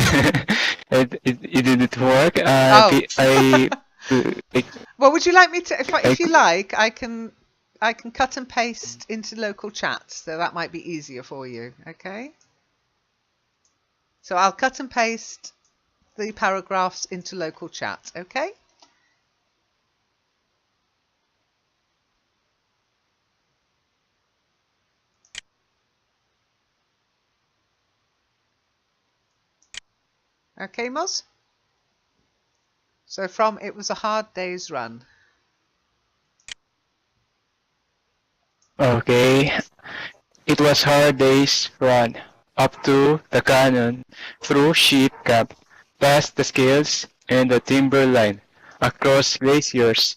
It didn't work. Oh. I, Well, would you like me to? I, If you like, I can cut and paste into local chat, so that might be easier for you. Okay. So I'll cut and paste the paragraphs into local chat. Okay. Okay, Moz. So from It Was a Hard Day's Run. okay. It was hard day's run up to the cannon, through sheep camp, past the scales and the timberline, across glaciers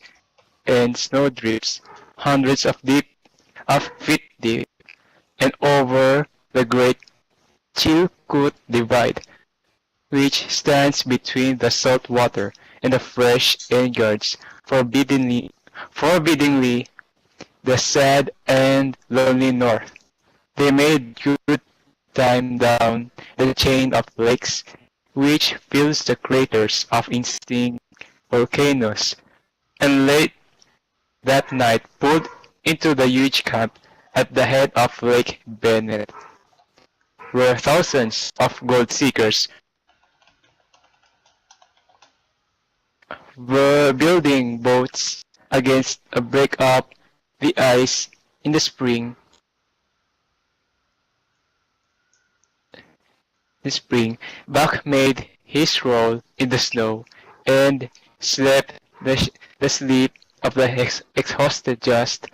and snowdrifts, hundreds of feet deep, and over the great Chilkoot Divide, which stands between the salt water and the fresh and guards forbiddingly the sad and lonely north. They made good time down the chain of lakes which fills the craters of extinct volcanoes, and late that night pulled into the huge camp at the head of Lake Bennett, where thousands of gold seekers were building boats against a break up the ice in the spring. Buck made his roll in the snow and slept the sleep of the exhausted just,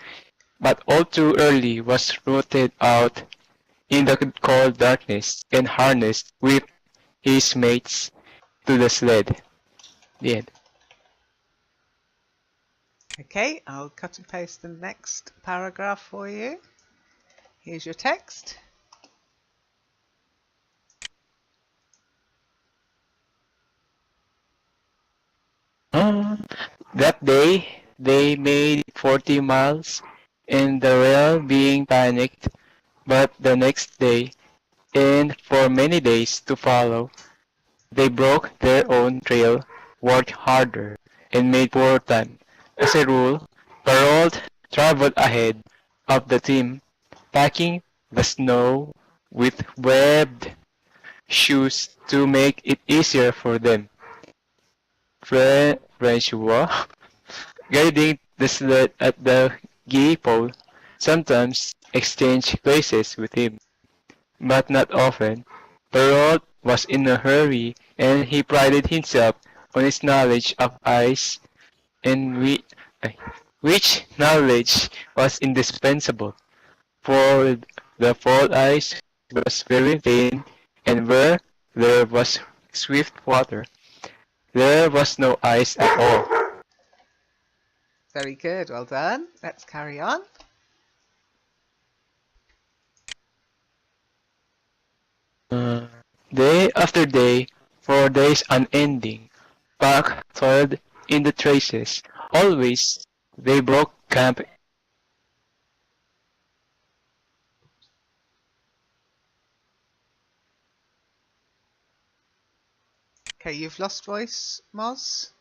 but all too early was rooted out in the cold darkness and harnessed with his mates to the sled. The end. Okay, I'll cut and paste the next paragraph for you. Here's your text. That day they made 40 miles, and the rail being panicked, but the next day, and for many days to follow, they broke their own trail, worked harder, and made poor time. As a rule, Paroled traveled ahead of the team, packing the snow with webbed shoes to make it easier for them. Francois, guiding the sled at the gee pole, sometimes exchanged places with him, but not often. Perrault was in a hurry, and he prided himself on his knowledge of ice, and which knowledge was indispensable, for the fall ice was very thin, and where there was swift water, there was no ice at all. Very good, well done. Let's carry on. Day after day, for days unending, Buck toiled in the traces. Always they broke camp. Okay, you've lost voice, Moz.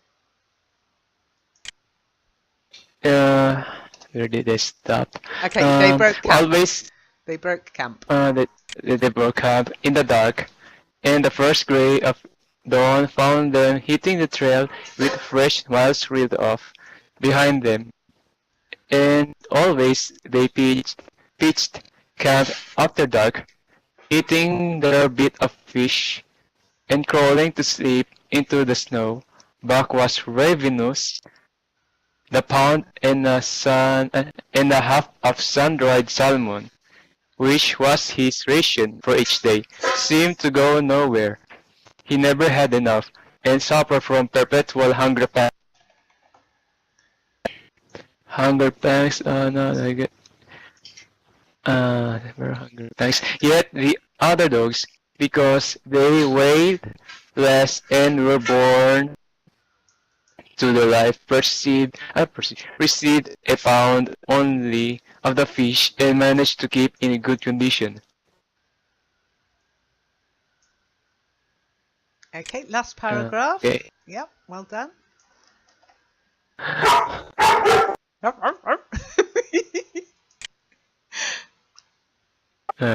Where did I stop? Okay, they broke camp. Always, They broke camp. they broke up in the dark, and the first gray of dawn found them hitting the trail with fresh miles reeled off behind them. And always they pitched camp after dark, eating their bit of fish and crawling to sleep into the snow. Buck was ravenous. The pound and a half of sun-dried salmon, which was his ration for each day, seemed to go nowhere. He never had enough, and suffered from perpetual hunger pangs. No, I get. Never hunger pangs. Yet the other dogs, because they weighed less and were born to the life, received a pound only of the fish and managed to keep in good condition. Okay, last paragraph. Okay. Yep, well done.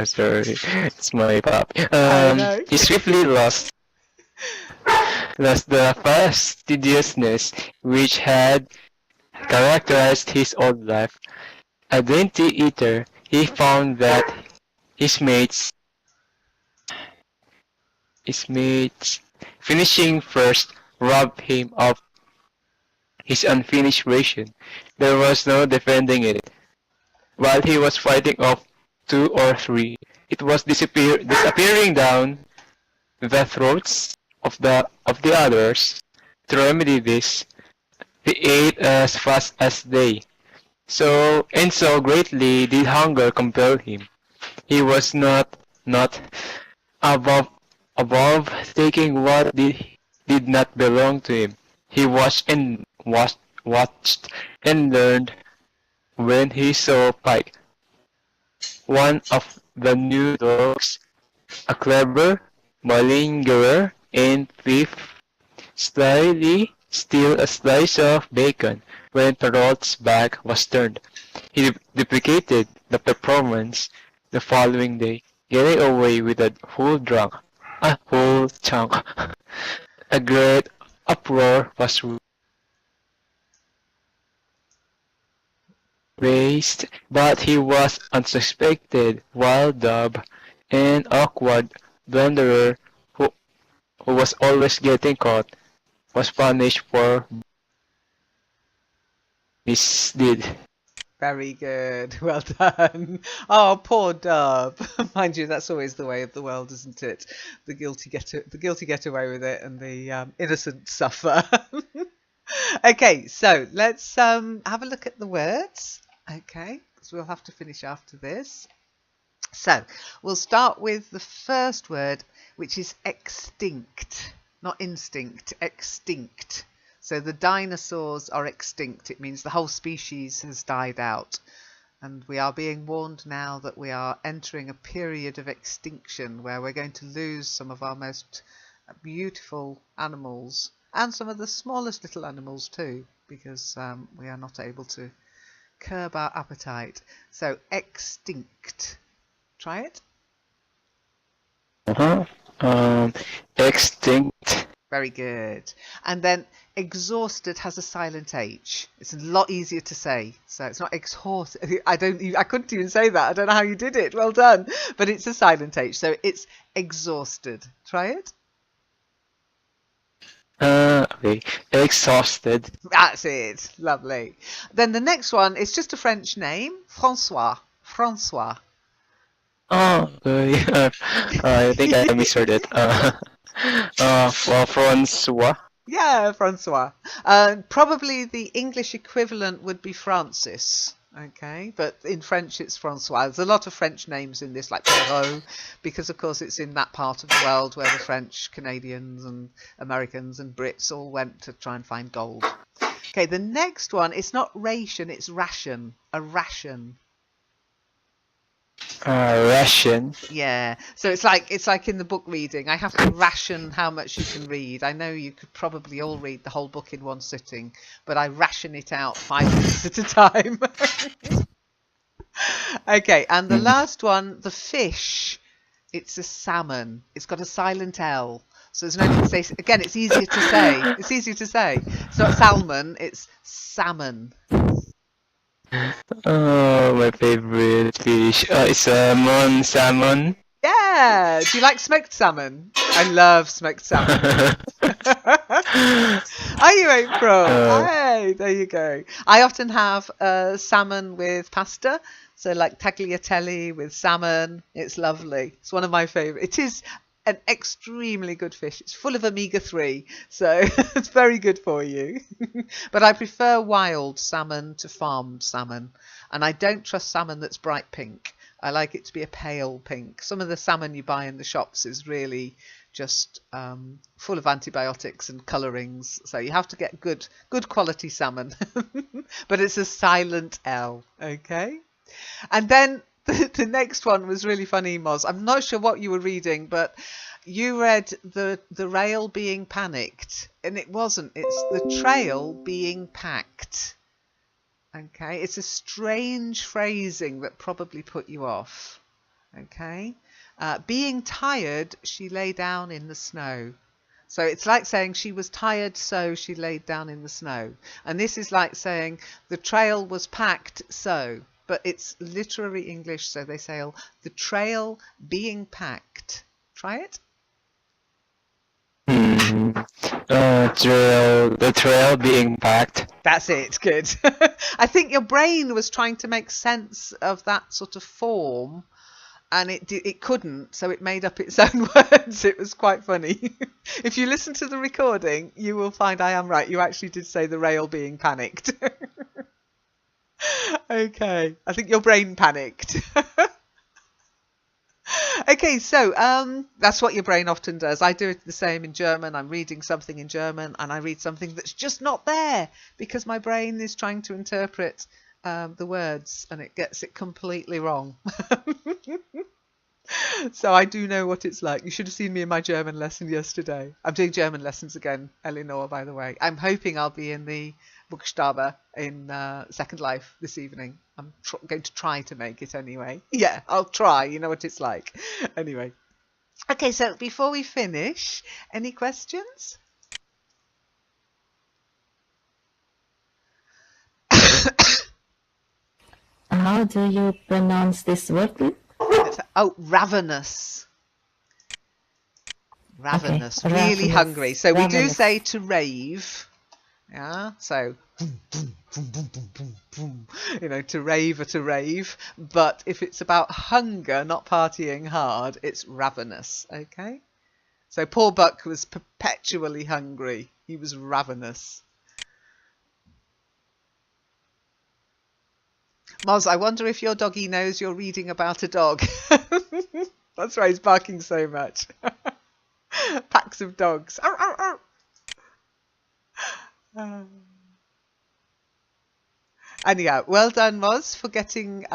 Sorry, it's my pup. I know. He swiftly lost the fastidiousness which had characterized his old life. A dainty eater, he found that his mates finishing first robbed him of his unfinished ration. There was no defending it. While he was fighting off 2 or 3, it was disappearing down the throats of the others. To remedy this, he ate as fast as they. So greatly did hunger compel him. He was not above taking what did not belong to him. He watched and learned when he saw Pike, one of the new dogs, a clever malingerer and thief, slyly steal a slice of bacon when Perrault's back was turned. He duplicated the performance the following day, getting away with a whole chunk. A great uproar was raised, but he was unsuspected. Wild Dub, an awkward blunderer who was always getting caught, was punished for misdeed. Very good. Well done. Oh, poor Dub. Mind you, that's always the way of the world, isn't it? The guilty get away with it, and the innocent suffer. Okay, so let's have a look at the words. Okay, because we'll have to finish after this. So we'll start with the first word, which is extinct, not instinct, extinct. So the dinosaurs are extinct. It means the whole species has died out. And we are being warned now that we are entering a period of extinction where we're going to lose some of our most beautiful animals and some of the smallest little animals too, because we are not able to curb our appetite. So extinct. Try it. Extinct. Very good. And then exhausted has a silent H. It's a lot easier to say. So it's not exhausted. I couldn't even say that. I don't know how you did it. Well done. But it's a silent H. So it's exhausted. Try it. Okay. Exhausted. That's it. Lovely. Then the next one is just a French name. François. François. Oh, okay. I think I misheard it. Francois. Yeah, Francois. Probably the English equivalent would be Francis. Okay, but in French it's Francois. There's a lot of French names in this, like Perrault, because of course it's in that part of the world where the French, Canadians and Americans and Brits all went to try and find gold. Okay, the next one, it's not ration, it's ration. A ration. Ration. Yeah. So it's like in the book reading. I have to ration how much you can read. I know you could probably all read the whole book in one sitting, but I ration it out 5 minutes at a time. Okay, and the last one, the fish. It's a salmon. It's got a silent L. So there's no need to say again, it's easier to say. It's easier to say. It's not salmon, it's salmon. Oh, my favorite fish. It's salmon. Yeah. Do you like smoked salmon? I love smoked salmon. Are you, April? Hey, there you go. I often have salmon with pasta. So like tagliatelle with salmon. It's lovely. It's one of my favourite. It is an extremely good fish. It's full of omega-3, so it's very good for you. But I prefer wild salmon to farmed salmon. And I don't trust salmon that's bright pink. I like it to be a pale pink. Some of the salmon you buy in the shops is really just full of antibiotics and colourings. So you have to get good quality salmon. But it's a silent L, okay? And then the next one was really funny, Moz. I'm not sure what you were reading, but you read the rail being panicked. And it wasn't. It's the trail being packed. Okay, it's a strange phrasing that probably put you off. Okay, being tired, she lay down in the snow. So it's like saying she was tired, so she laid down in the snow. And this is like saying the trail was packed, so. But it's literary English, so they say the trail being packed. Try it. The trail being packed. That's it. Good. I think your brain was trying to make sense of that sort of form, and it couldn't, so it made up its own words. It was quite funny. If you listen to the recording, you will find I am right. You actually did say the rail being panicked. Okay. I think your brain panicked. Okay, so that's what your brain often does. I do it the same in German. I'm reading something in German and I read something that's just not there because my brain is trying to interpret the words and it gets it completely wrong. So I do know what it's like. You should have seen me in my German lesson yesterday. I'm doing German lessons again, Eleanor, by the way. I'm hoping I'll be in the Buchstabe in Second Life this evening. I'm going to try to make it anyway. Yeah, I'll try. You know what it's like. Anyway. Okay, so before we finish, any questions? How do you pronounce this word? Oh, ravenous. Ravenous. Okay, Really ravenous. hungry. So we do Ravenous. say to rave. Yeah, so you know, to rave or to rave, but if it's about hunger, not partying hard, it's ravenous. Okay, so poor Buck was perpetually hungry. He was ravenous. Moz, I wonder if your doggy knows you're reading about a dog. That's why he's barking so much. Packs of dogs. Arr, arr, arr. Anyhow, well done, Moz, for getting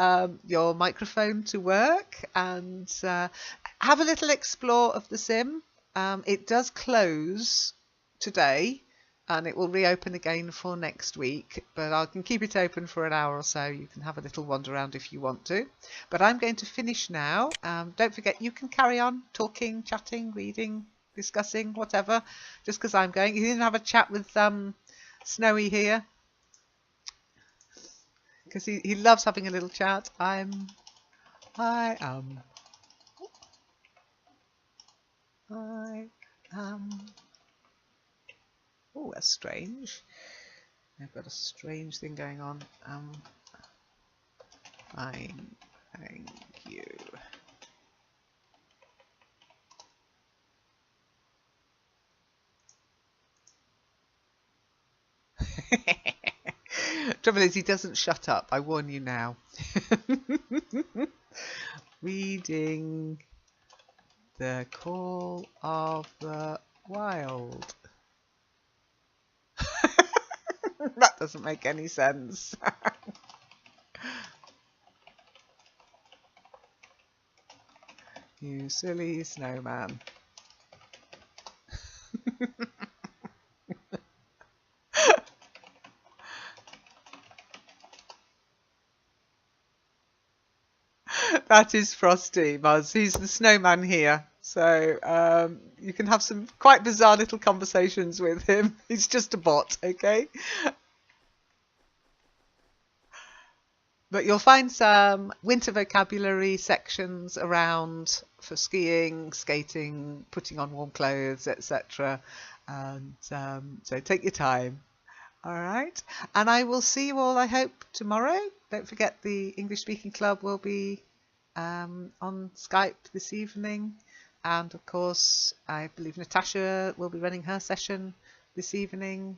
your microphone to work, and have a little explore of the sim. It does close today, and it will reopen again for next week, but I can keep it open for an hour or so. You can have a little wander around if you want to. But I'm going to finish now. Don't forget, you can carry on talking, chatting, reading, discussing, whatever, just because I'm going. You didn't have a chat with Snowy here? Because he loves having a little chat. I am. Oh, that's strange. I've got a strange thing going on. Fine, thank you. Trouble is, he doesn't shut up. I warn you now. Reading The Call of the Wild. That doesn't make any sense. You silly snowman. That is Frosty, Muzz. He's the snowman here. So you can have some quite bizarre little conversations with him. He's just a bot, okay? But you'll find some winter vocabulary sections around for skiing, skating, putting on warm clothes, etc. And so take your time. All right. And I will see you all, I hope, tomorrow. Don't forget the English Speaking Club will be on Skype this evening. And of course, I believe Natasha will be running her session this evening.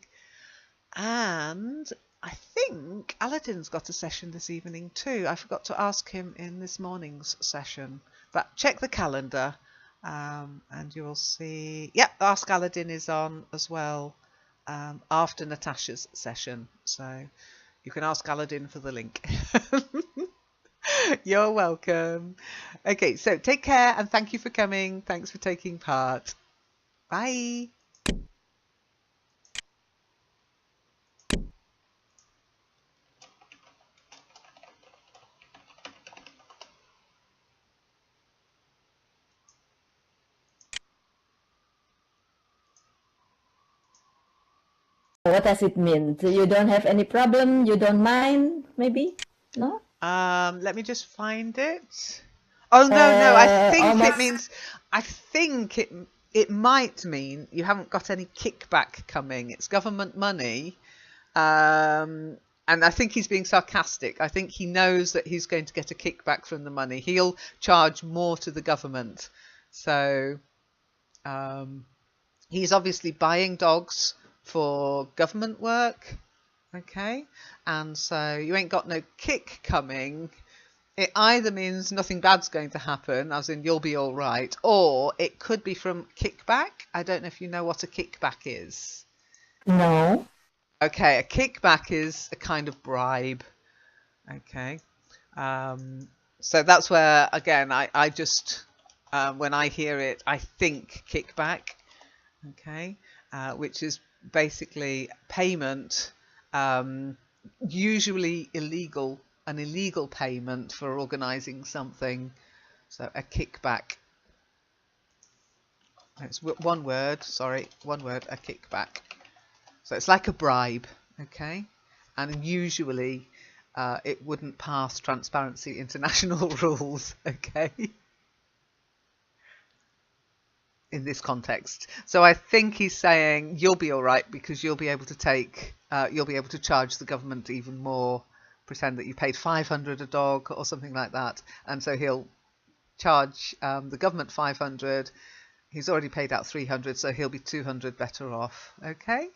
And I think Aladdin's got a session this evening too. I forgot to ask him in this morning's session. But check the calendar and you will see. Yep, Ask Aladdin is on as well after Natasha's session. So you can ask Aladdin for the link. You're welcome. Okay, so take care and thank you for coming. Thanks for taking part. Bye. What does it mean? So you don't have any problem? You don't mind? Maybe? No? Let me just find it. Oh no, I think almost. it means. I think it might mean you haven't got any kickback coming. It's government money, and I think he's being sarcastic. I think he knows that he's going to get a kickback from the money. He'll charge more to the government, so he's obviously buying dogs for government work. Okay, and so you ain't got no kick coming. It either means nothing bad's going to happen, as in you'll be all right, or it could be from kickback. I don't know if you know what a kickback is. No. Okay, a kickback is a kind of bribe. Okay, so that's where, again, I just, when I hear it, I think kickback. Okay, which is basically payment, usually illegal, an illegal payment for organising something. So a kickback. It's one word, a kickback. So it's like a bribe, okay? And usually it wouldn't pass Transparency International rules, okay? In this context. So I think he's saying you'll be all right because you'll be able to take, you'll be able to charge the government even more, pretend that you paid 500 a dog or something like that. And so he'll charge the government 500. He's already paid out 300, so he'll be 200 better off. Okay?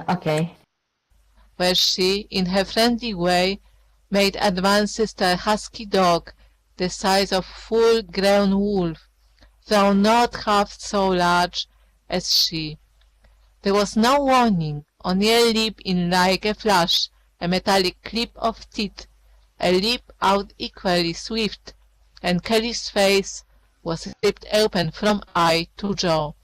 Okay. Where she, in her friendly way, made advances to a husky dog the size of full-grown wolf, though not half so large as she. There was no warning, only a leap in like a flash, a metallic clip of teeth, a leap out equally swift, and Kelly's face was ripped open from eye to jaw.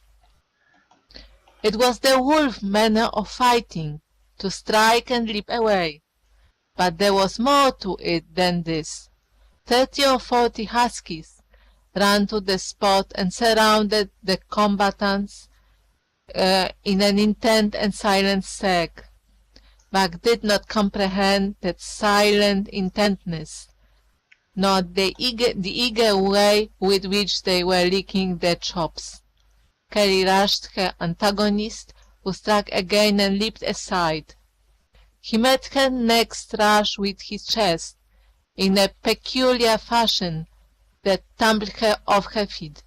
It was the wolf manner of fighting, to strike and leap away. But there was more to it than this. 30 or 40 huskies ran to the spot and surrounded the combatants in an intent and silent circle. Buck did not comprehend that silent intentness, nor the eager way with which they were licking their chops. Kelly rushed her antagonist, who struck again and leaped aside. He met her next rush with his chest, in a peculiar fashion that tumbled her off her feet.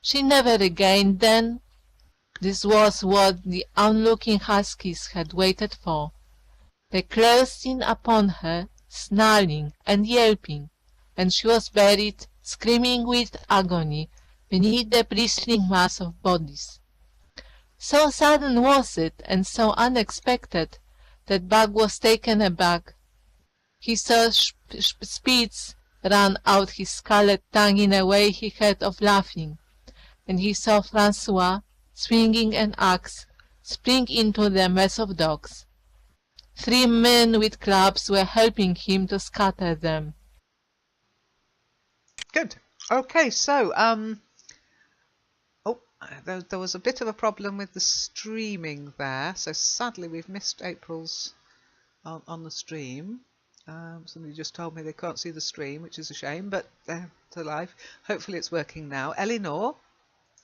She never regained then. This was what the onlooking huskies had waited for. They closed in upon her, snarling and yelping, and she was buried, screaming with agony, beneath the bristling mass of bodies. So sudden was it, and so unexpected, that Buck was taken aback. He saw Spitz run out his scarlet tongue in a way he had of laughing, and he saw Francois, swinging an axe, spring into the mass of dogs. 3 men with clubs were helping him to scatter them. Good. Okay, so there was a bit of a problem with the streaming there, so sadly we've missed April's on the stream. Somebody just told me they can't see the stream, which is a shame, but they're live. Hopefully it's working now. Eleanor,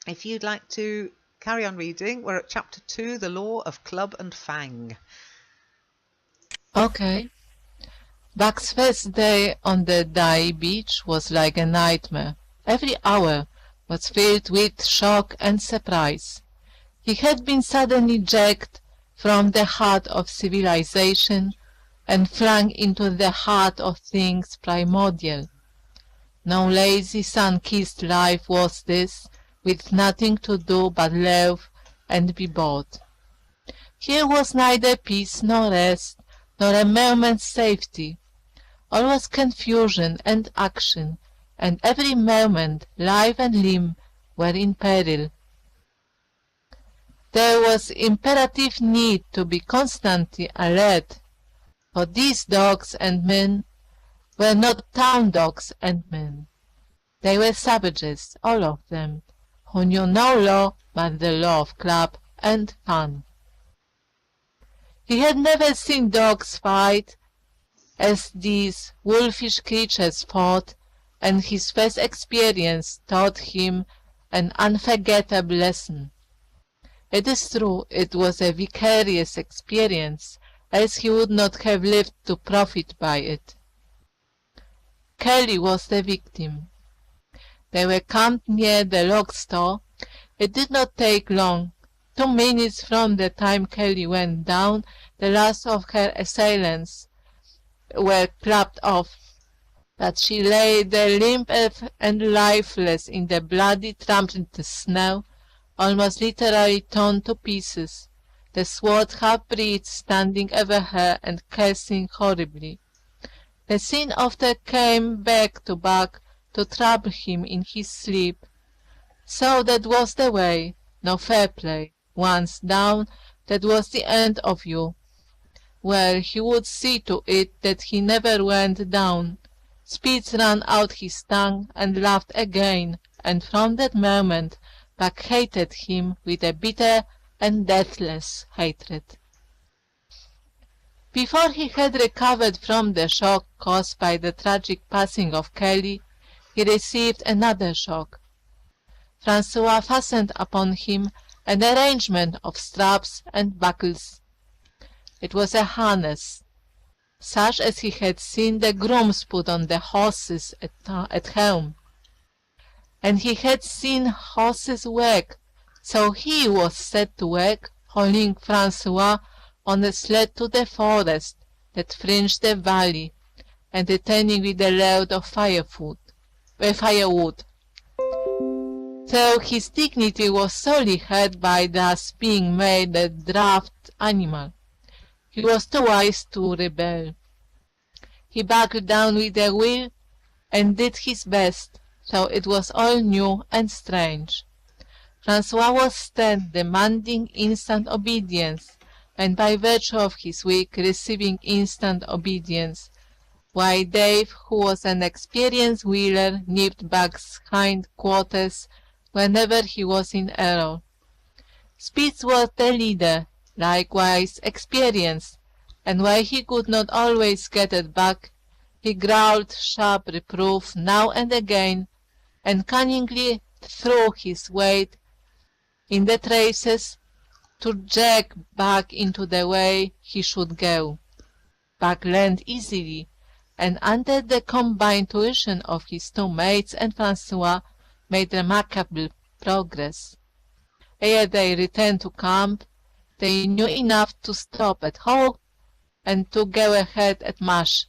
if you'd like to carry on reading, we're at chapter 2, The Law of Club and Fang. Okay. Buck's first day on the Dye beach was like a nightmare. Every hour was filled with shock and surprise. He had been suddenly jerked from the heart of civilization and flung into the heart of things primordial. No lazy sun-kissed life was this, with nothing to do but live and be bored. Here was neither peace nor rest, nor a moment's safety. All was confusion and action, and every moment life and limb were in peril. There was imperative need to be constantly alert, for these dogs and men were not town dogs and men. They were savages, all of them, who knew no law but the law of club and fun. He had never seen dogs fight as these wolfish creatures fought, and his first experience taught him an unforgettable lesson. It is true it was a vicarious experience, else he would not have lived to profit by it. Kelly was the victim. They were camped near the log store. It did not take long. 2 minutes from the time Kelly went down, the last of her assailants were clapped off, but she lay there limp and lifeless in the bloody trampled snow, almost literally torn to pieces, the swart half-breed standing over her and cursing horribly. The scene often came back to Buck to trouble him in his sleep. So that was the way, no fair play. Once down, that was the end of you. Well, he would see to it that he never went down. Spitz ran out his tongue and laughed again, and from that moment Buck hated him with a bitter and deathless hatred. Before he had recovered from the shock caused by the tragic passing of Kelly, he received another shock. Francois fastened upon him an arrangement of straps and buckles. It was a harness, such as he had seen the grooms put on the horses at home. And he had seen horses work, so he was set to work, hauling Francois on a sled to the forest that fringed the valley, and returning with a load of firewood. So his dignity was sorely hurt by thus being made a draft animal. He was too wise to rebel. He buckled down with a will and did his best, though it was all new and strange. Francois was stern, demanding instant obedience, and by virtue of his wig receiving instant obedience, while Dave, who was an experienced wheeler, nipped Buck's hind quarters whenever he was in error. Spitz was the leader, likewise experienced, and while he could not always get at Buck, he growled sharp reproof now and again, and cunningly threw his weight in the traces to jerk Buck into the way he should go. Buck learned easily, and under the combined tuition of his 2 mates and Francois made remarkable progress. Ere they returned to camp, they knew enough to stop at hole and to go ahead at marsh,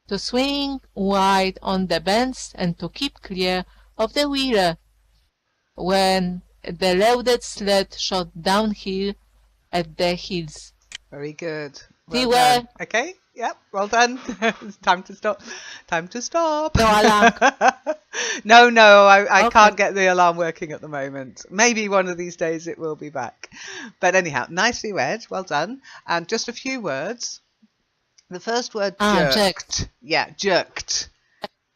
to swing wide on the bends and to keep clear of the wheeler when the loaded sled shot downhill at their heels. Very good. See Well where? done. Okay. Yep. Well done. It's time to stop. Time to stop. No alarm. No. I Okay. can't get the alarm working at the moment. Maybe one of these days it will be back. But anyhow, nicely read. Well done. And just a few words. The first word, jerked. Jerked. Yeah, jerked.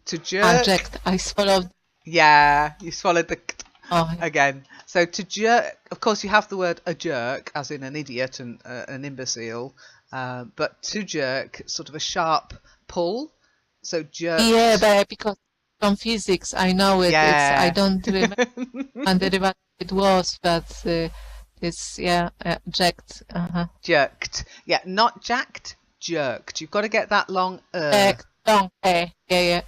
To jerk. Jerked. I swallowed. Yeah, you swallowed the Oh, again. So to jerk, of course, you have the word a jerk, as in an idiot and an imbecile. But to jerk, sort of a sharp pull. So jerk. yeah, but because from physics, I know it. Yeah. I don't remember what it was, but it's jerked. Jerked. Yeah, not jacked, jerked. You've got to get that long Jerked. Yeah.